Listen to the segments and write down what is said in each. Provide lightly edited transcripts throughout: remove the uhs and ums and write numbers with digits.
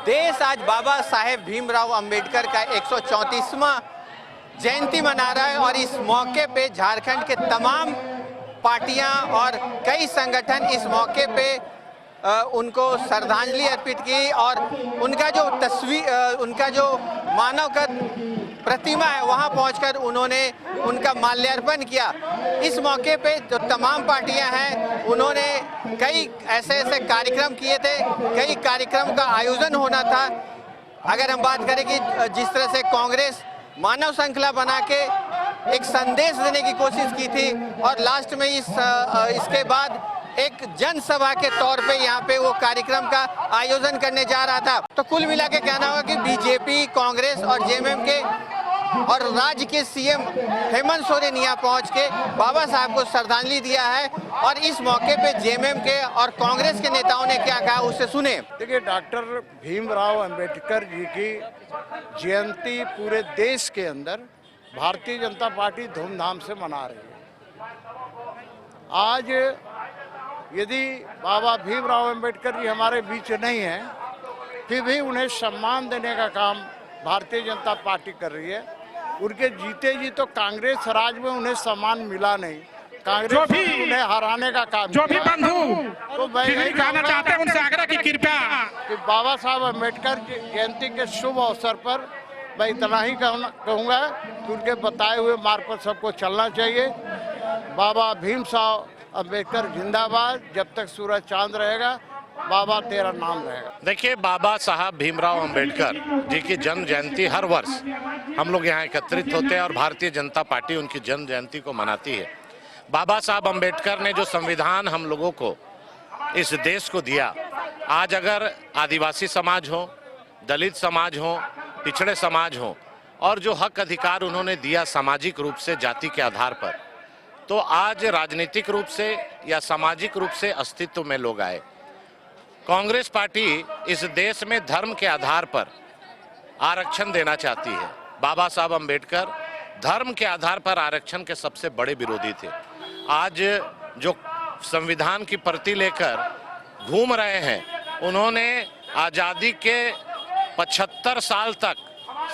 देश आज बाबा साहेब भीमराव अंबेडकर का 134वां जयंती मना रहा है और इस मौके पे झारखंड के तमाम पार्टियां और कई संगठन इस मौके पे उनको श्रद्धांजलि अर्पित की और उनका जो उनका जो मानव का प्रतिमा है वहां पहुंचकर उन्होंने उनका माल्यार्पण किया। इस मौके पे जो तमाम पार्टियां हैं उन्होंने कई ऐसे कार्यक्रम किए थे, कई कार्यक्रम का आयोजन होना था। अगर हम बात करें कि जिस तरह से कांग्रेस मानव श्रृंखला बना के एक संदेश देने की कोशिश की थी और लास्ट में इसके बाद एक जनसभा के तौर पे यहाँ पे वो कार्यक्रम का आयोजन करने जा रहा था। तो कुल मिला के कहना होगा कि बीजेपी, कांग्रेस और जेएमएम के और राज्य के सीएम हेमंत सोरेन यहाँ पहुँच के बाबा साहब को श्रद्धांजलि दिया है और इस मौके पे जेएमएम के और कांग्रेस के नेताओं ने क्या कहा उससे सुने। देखिए, डॉक्टर भीमराव अंबेडकर जी की जयंती पूरे देश के अंदर भारतीय जनता पार्टी धूमधाम से मना रही है। आज यदि बाबा भीमराव अंबेडकर जी हमारे बीच नहीं हैं, फिर भी उन्हें सम्मान देने का काम भारतीय जनता पार्टी कर रही है। उनके जीते जी तो कांग्रेस राज में उन्हें सम्मान मिला नहीं, कांग्रेस भी उन्हें हराने का काम जो भी बंधु तो मैं यही कहना चाहते हैं उनसे आग्रह की कृपया कि बाबा साहब अम्बेडकर जयंती के शुभ अवसर पर मैं इतना ही कहूँगा कि उनके बताए हुए मार्ग पर सबको चलना चाहिए। बाबा भीम साहब अम्बेडकर जिंदाबाद, जब तक सूरज चांद रहेगा बाबा तेरा नाम रहेगा। देखिए, बाबा साहब भीमराव अंबेडकर जी की जन्म जयंती हर वर्ष हम लोग यहाँ एकत्रित होते हैं और भारतीय जनता पार्टी उनकी जन्म जयंती को मनाती है। बाबा साहब अंबेडकर ने जो संविधान हम लोगों को इस देश को दिया, आज अगर आदिवासी समाज हो, दलित समाज हो, पिछड़े समाज हो और जो हक अधिकार उन्होंने दिया सामाजिक रूप से जाति के आधार पर, तो आज राजनीतिक रूप से या सामाजिक रूप से अस्तित्व में लोग आए। कांग्रेस पार्टी इस देश में धर्म के आधार पर आरक्षण देना चाहती है। बाबा साहब अंबेडकर धर्म के आधार पर आरक्षण के सबसे बड़े विरोधी थे। आज जो संविधान की प्रति लेकर घूम रहे हैं, उन्होंने आज़ादी के 75 साल तक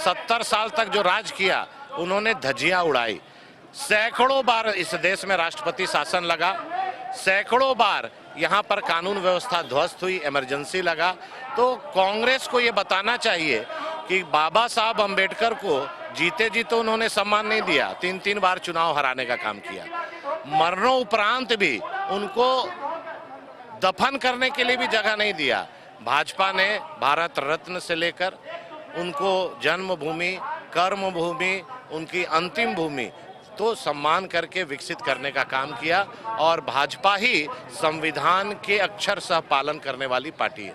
70 साल तक जो राज किया, उन्होंने धज्जियां उड़ाई। सैकड़ों बार इस देश में राष्ट्रपति शासन लगा, सैकड़ों बार यहाँ पर कानून व्यवस्था ध्वस्त हुई, इमरजेंसी लगा। तो कांग्रेस को ये बताना चाहिए कि बाबा साहब अंबेडकर को जीते जी तो उन्होंने सम्मान नहीं दिया, 3 बार चुनाव हराने का काम किया, मरनों उपरांत भी उनको दफन करने के लिए भी जगह नहीं दिया। भाजपा ने भारत रत्न से लेकर उनको जन्मभूमि, कर्मभूमि, उनकी अंतिम भूमि तो सम्मान करके विकसित करने का काम किया और भाजपा ही संविधान के अक्षरशः पालन करने वाली पार्टी है।